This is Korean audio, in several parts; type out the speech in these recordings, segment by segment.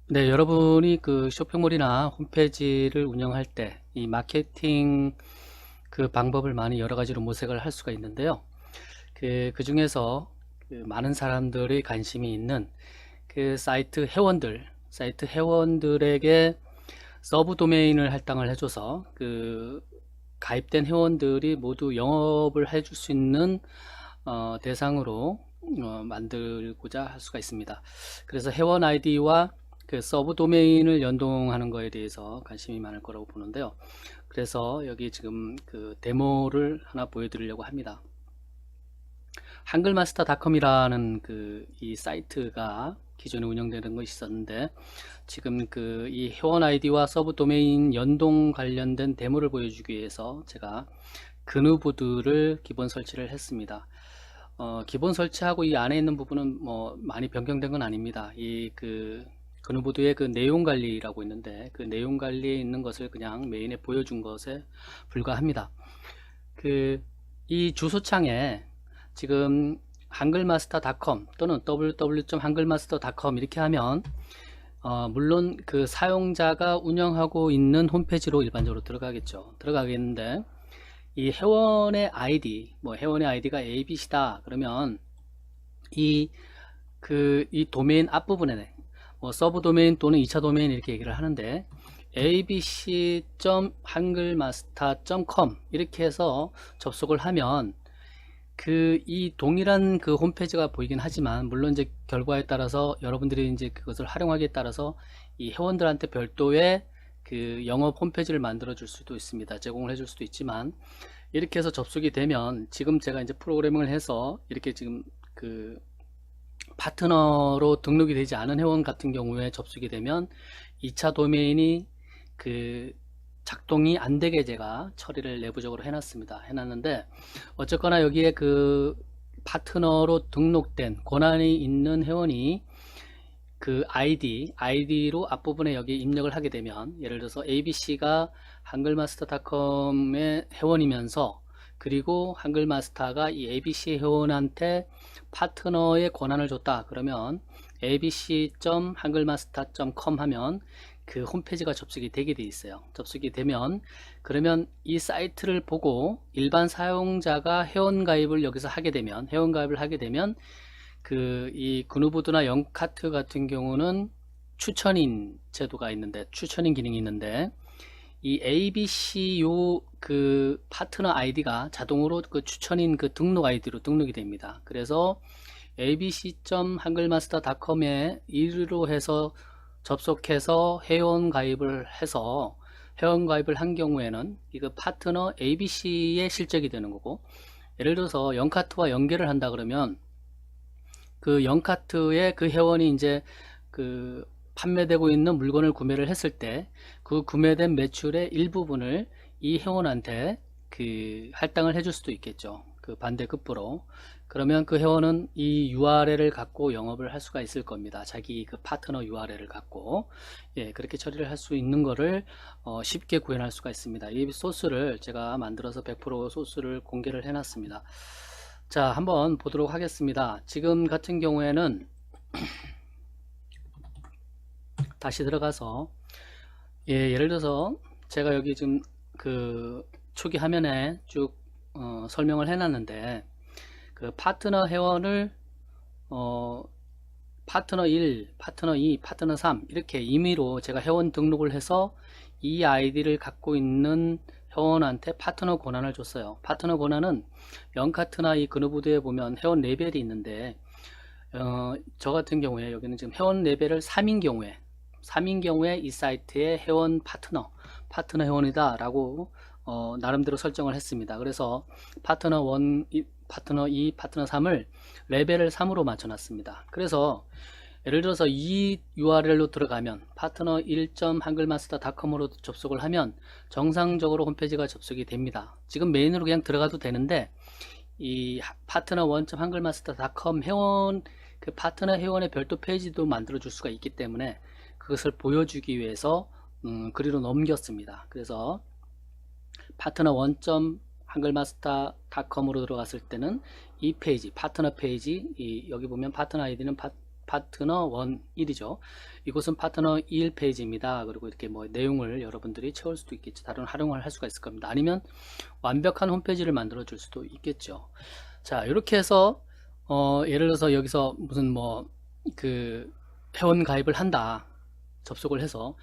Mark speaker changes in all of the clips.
Speaker 1: 네, 여러분이 그 쇼핑몰이나 홈페이지를 운영할 때 이 마케팅 그 방법을 많이 여러 가지로 모색을 할 수가 있는데요. 그 중에서 그 많은 사람들이 관심이 있는 그 사이트 회원들에게 서브 도메인을 할당을 해줘서 그 가입된 회원들이 모두 영업을 해줄 수 있는 대상으로 만들고자 할 수가 있습니다. 그래서 회원 아이디와 그 서브 도메인을 연동하는 거에 대해서 관심이 많을 거라고 보는데요. 그래서 여기 지금 그 데모를 하나 보여드리려고 합니다. 한글마스터닷컴이라는 그 이 사이트가 기존에 운영되는 것이 있었는데, 지금 그 이 회원 아이디와 서브 도메인 연동 관련된 데모를 보여주기 위해서 제가 그누보드를 기본 설치를 했습니다. 기본 설치하고 이 안에 있는 부분은 뭐 많이 변경된 건 아닙니다. 이 그 그누보드의 그 내용 관리라고 있는데, 그 내용 관리에 있는 것을 그냥 메인에 보여준 것에 불과합니다. 그 이 주소창에 지금 한글마스터닷컴 또는 www.한글마스터닷컴 이렇게 하면 물론 그 사용자가 운영하고 있는 홈페이지로 일반적으로 들어가겠는데, 이 회원의 아이디, 뭐 회원의 아이디가 ABC다 그러면 이 도메인 앞부분에 뭐 서브 도메인 또는 2차 도메인 이렇게 얘기를 하는데, abc.한글마스터.com 이렇게 해서 접속을 하면 그 이 동일한 그 홈페이지가 보이긴 하지만, 물론 이제 결과에 따라서 여러분들이 이제 그것을 활용하기에 따라서 이 회원들한테 별도의 그 영업 홈페이지를 만들어 줄 수도 있습니다. 제공을 해줄 수도 있지만, 이렇게 해서 접속이 되면 지금 제가 이제 프로그래밍을 해서 이렇게 지금 그 파트너로 등록이 되지 않은 회원 같은 경우에 접속이 되면 2차 도메인이 그 작동이 안 되게 제가 처리를 내부적으로 해놨는데, 어쨌거나 여기에 그 파트너로 등록된 권한이 있는 회원이 그 아이디로 앞부분에 여기 입력을 하게 되면, 예를 들어서 ABC가 한글마스터닷컴의 회원이면서, 그리고 한글마스터가 이 ABC 회원한테 파트너의 권한을 줬다 그러면 abc.한글마스터.com 하면 그 홈페이지가 접속이 되게 돼 있어요. 접속이 되면, 그러면 이 사이트를 보고 일반 사용자가 회원가입을 여기서 하게 되면, 그 이 그누보드나 영카트 같은 경우는 추천인 기능이 있는데, 이 ABC 요 그 파트너 아이디가 자동으로 그 추천인 그 등록 아이디로 등록이 됩니다. 그래서 abc.한글마스터닷컴에 이로 해서 접속해서 회원 가입을 한 경우에는 이거 파트너 ABC에 실적이 되는 거고, 예를 들어서 영카트와 연계를 한다 그러면 그 영카트의 그 회원이 이제 그 판매되고 있는 물건을 구매를 했을 때 그 구매된 매출의 일부분을 이 회원한테 그 할당을 해줄 수도 있겠죠. 그 반대급부로. 그러면 그 회원은 이 URL을 갖고 영업을 할 수가 있을 겁니다. 자기 그 파트너 URL을 갖고. 예, 그렇게 처리를 할 수 있는 거를 쉽게 구현할 수가 있습니다. 이 소스를 제가 만들어서 100% 소스를 공개를 해놨습니다. 자, 한번 보도록 하겠습니다. 지금 같은 경우에는 다시 들어가서, 예, 예를 들어서 제가 여기 지금 그 초기 화면에 쭉 설명을 해놨는데, 그 파트너 회원을 파트너 1, 파트너 2, 파트너 3 이렇게 임의로 제가 회원 등록을 해서 이 아이디를 갖고 있는 회원한테 파트너 권한을 줬어요. 파트너 권한은 영카트나 이 그누보드에 보면 회원 레벨이 있는데, 저 같은 경우에 여기는 지금 회원 레벨을 3인 경우에 이 사이트의 회원 파트너 회원이다 라고 나름대로 설정을 했습니다. 그래서 파트너 1, 파트너 2, 파트너 3을 레벨을 3으로 맞춰 놨습니다. 그래서 예를 들어서 이 URL로 들어가면 파트너 1.한글마스터닷컴으로 접속을 하면 정상적으로 홈페이지가 접속이 됩니다. 지금 메인으로 그냥 들어가도 되는데, 이 파트너 1.한글마스터닷컴 회원 그 파트너 회원의 별도 페이지도 만들어 줄 수가 있기 때문에 그것을 보여주기 위해서 그리로 넘겼습니다. 그래서 파트너 1.한글마스터닷컴으로 들어갔을 때는 이 페이지 파트너 페이지, 여기 보면 파트너 아이디는 파트너 1 1이죠. 이곳은 파트너 1 페이지입니다. 그리고 이렇게 뭐 내용을 여러분들이 채울 수도 있겠죠. 다른 활용을 할 수가 있을 겁니다. 아니면 완벽한 홈페이지를 만들어 줄 수도 있겠죠. 자, 이렇게 해서 예를 들어서 여기서 무슨 뭐 그 회원 가입을 한다. 접속을 해서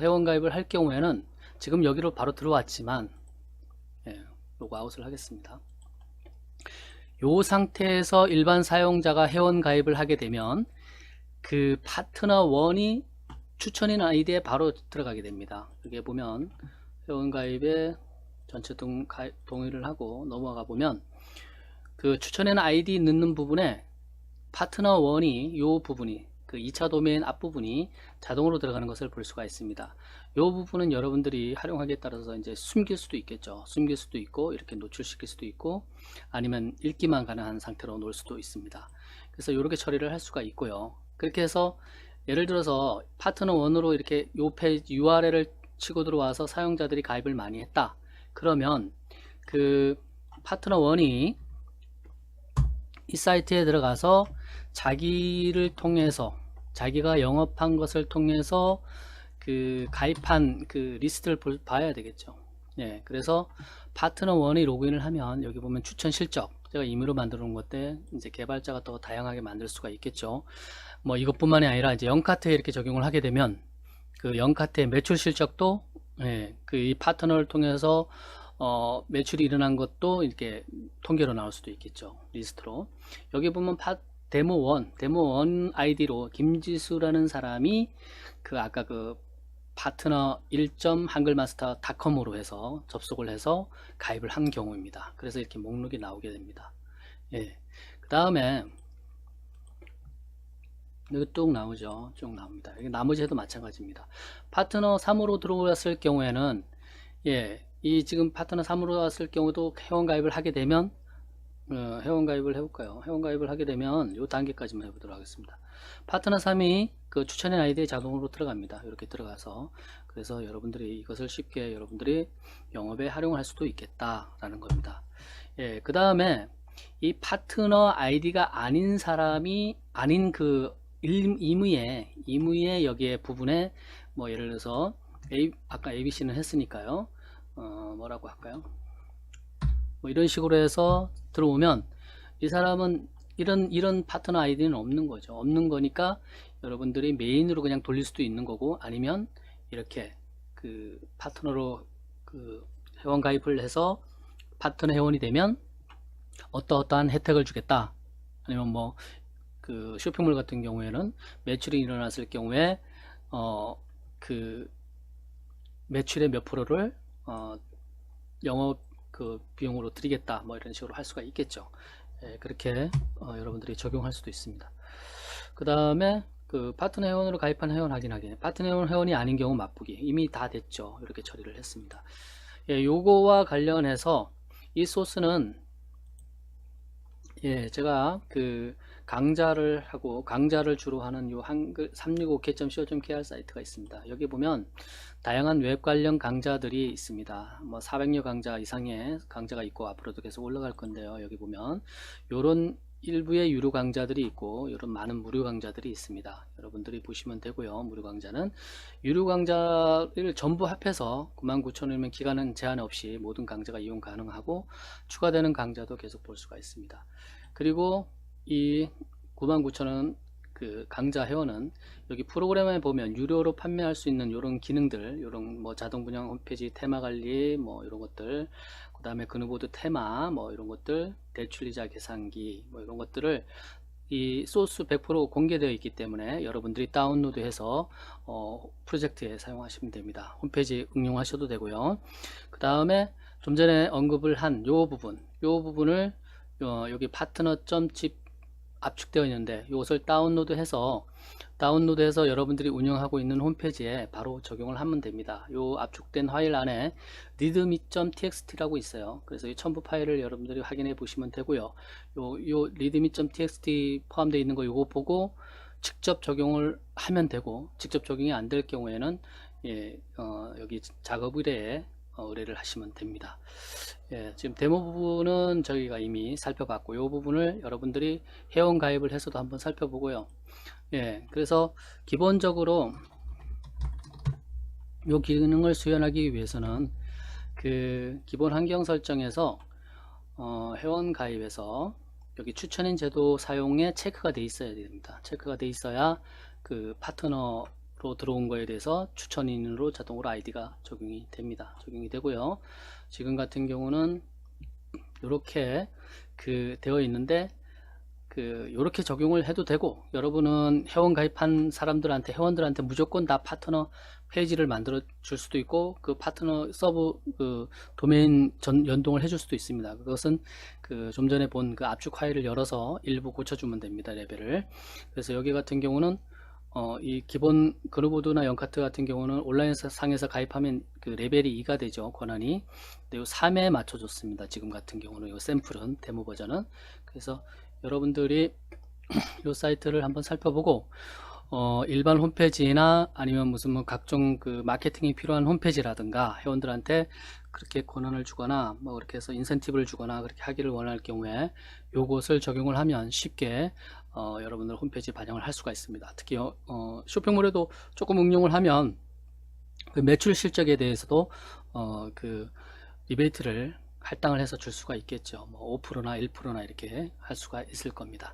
Speaker 1: 회원 가입을 할 경우에는 지금 여기로 바로 들어왔지만, 예, 로그아웃을 하겠습니다. 이 상태에서 일반 사용자가 회원 가입을 하게 되면 그 파트너 1이 추천인 아이디에 바로 들어가게 됩니다. 여기에 보면 회원 가입에 전체 동의를 하고 넘어가 보면 그 추천인 아이디 넣는 부분에 파트너 1이 이 부분이 그 2차 도메인 앞부분이 자동으로 들어가는 것을 볼 수가 있습니다. 이 부분은 여러분들이 활용하기에 따라서 이제 숨길 수도 있겠죠. 숨길 수도 있고 이렇게 노출시킬 수도 있고 아니면 읽기만 가능한 상태로 놓을 수도 있습니다. 그래서 이렇게 처리를 할 수가 있고요. 그렇게 해서 예를 들어서 파트너 1으로 이렇게 요 페이지 URL을 치고 들어와서 사용자들이 가입을 많이 했다. 그러면 그 파트너 1이 이 사이트에 들어가서 자기를 통해서 자기가 영업한 것을 통해서 그 가입한 그 리스트를 봐야 되겠죠. 예, 그래서 파트너 1이 로그인을 하면 여기 보면 추천 실적, 제가 임의로 만들어 놓은 것때 이제 개발자가 더 다양하게 만들 수가 있겠죠. 뭐 이것뿐만이 아니라 이제 영카트에 이렇게 적용을 하게 되면 그 영카트의 매출 실적도, 예, 그 이 파트너를 통해서 매출이 일어난 것도 이렇게 통계로 나올 수도 있겠죠. 리스트로. 여기 보면 데모 1 아이디로 김지수라는 사람이 그 아까 그 파트너 1.한글마스터.com으로 해서 접속을 해서 가입을 한 경우입니다. 그래서 이렇게 목록이 나오게 됩니다. 예. 그 다음에 여기 쭉 나오죠. 쭉 나옵니다. 여기 나머지 해도 마찬가지입니다. 파트너 3으로 들어왔을 경우에는, 예, 이 지금 파트너 3으로 왔을 경우도 회원 가입을 하게 되면 회원 가입을 해볼까요? 회원 가입을 하게 되면 이 단계까지만 해보도록 하겠습니다. 파트너 3이 그 추천인 아이디에 자동으로 들어갑니다. 이렇게 들어가서, 그래서 여러분들이 이것을 쉽게 여러분들이 영업에 활용할 수 있겠다라는 겁니다. 예, 그 다음에 이 파트너 아이디가 아닌 사람이 아닌 그 임의의 여기에 부분에 뭐 예를 들어서 아까 ABC는 했으니까요. 뭐라고 할까요? 뭐 이런 식으로 해서 들어오면 이 사람은 이런 파트너 아이디는 없는 거죠. 없는 거니까 여러분들이 메인으로 그냥 돌릴 수도 있는 거고, 아니면 이렇게 그 파트너로 그 회원 가입을 해서 파트너 회원이 되면 어떠한 혜택을 주겠다. 아니면 뭐 그 쇼핑몰 같은 경우에는 매출이 일어났을 경우에 그 매출의 몇 프로를 영업 그 비용으로 드리겠다, 뭐 이런 식으로 할 수가 있겠죠. 예, 그렇게 여러분들이 적용할 수도 있습니다. 그 다음에 그 파트너 회원으로 가입한 회원 확인하기, 파트너 회원이 아닌 경우 맛보기, 이미 다 됐죠. 이렇게 처리를 했습니다. 예, 요거와 관련해서 이 소스는, 예, 제가 그 강좌를 주로 하는 요 한글 365k.co.kr 사이트가 있습니다. 여기 보면 다양한 웹 관련 강좌들이 있습니다. 뭐 400여 강좌 이상의 강좌가 있고 앞으로도 계속 올라갈 건데요. 여기 보면 요런 일부의 유료 강좌들이 있고 이런 많은 무료 강좌들이 있습니다. 여러분들이 보시면 되고요. 무료 강좌는 유료 강좌를 전부 합해서 99,000원이면 기간은 제한 없이 모든 강좌가 이용 가능하고 추가되는 강좌도 계속 볼 수가 있습니다. 그리고 이 99,000원 그 강좌 회원은 여기 프로그램에 보면 유료로 판매할 수 있는 이런 기능들, 이런 뭐 자동 분양 홈페이지 테마 관리, 뭐 이런 것들, 그 다음에 그누보드 테마, 뭐 이런 것들, 대출이자 계산기, 뭐 이런 것들을 이 소스 100% 공개되어 있기 때문에 여러분들이 다운로드해서 프로젝트에 사용하시면 됩니다. 홈페이지 응용하셔도 되고요. 그 다음에 좀 전에 언급을 한 요 부분을 여기 파트너.zip 압축되어 있는데 이것을 다운로드해서 여러분들이 운영하고 있는 홈페이지에 바로 적용을 하면 됩니다. 이 압축된 파일 안에 readme.txt라고 있어요. 그래서 이 첨부 파일을 여러분들이 확인해 보시면 되고요. 요 readme.txt 포함되어 있는 거 요거 보고 직접 적용을 하면 되고, 직접 적용이 안 될 경우에는, 예, 여기 작업 의뢰에 의뢰를 하시면 됩니다. 예, 지금 데모 부분은 저희가 이미 살펴봤고, 이 부분을 여러분들이 회원 가입을 해서도 한번 살펴보고요. 예, 그래서 기본적으로 이 기능을 수행하기 위해서는 그 기본 환경 설정에서 회원 가입에서 여기 추천인 제도 사용에 체크가 돼 있어야 됩니다. 체크가 돼 있어야 그 파트너로 들어온 거에 대해서 추천인으로 자동으로 아이디가 적용이 됩니다. 적용이 되고요. 지금 같은 경우는 이렇게 그 되어 있는데 요렇게 적용을 해도 되고, 여러분은 회원 가입한 사람들한테, 회원들한테 무조건 다 파트너 페이지를 만들어 줄 수도 있고, 그 파트너 서브 그 도메인 연동을 해줄 수도 있습니다. 그것은 그 좀 전에 본 그 압축 파일을 열어서 일부 고쳐주면 됩니다. 레벨을. 그래서 여기 같은 경우는 이 기본 그루보드나 영카트 같은 경우는 온라인 상에서 가입하면 그 레벨이 2가 되죠. 권한이. 근데 요 3에 맞춰줬습니다. 지금 같은 경우는 요 샘플은, 데모 버전은. 그래서 여러분들이 이 사이트를 한번 살펴보고 일반 홈페이지나 아니면 무슨 뭐 각종 그 마케팅이 필요한 홈페이지라든가 회원들한테 그렇게 권한을 주거나 뭐 그렇게 해서 인센티브를 주거나 그렇게 하기를 원할 경우에 요것을 적용을 하면 쉽게 여러분들 홈페이지 반영을 할 수가 있습니다. 특히 쇼핑몰에도 조금 응용을 하면 그 매출 실적에 대해서도 그 리베이트를 할당을 해서 줄 수가 있겠죠. 뭐 5%나 1%나 이렇게 할 수가 있을 겁니다.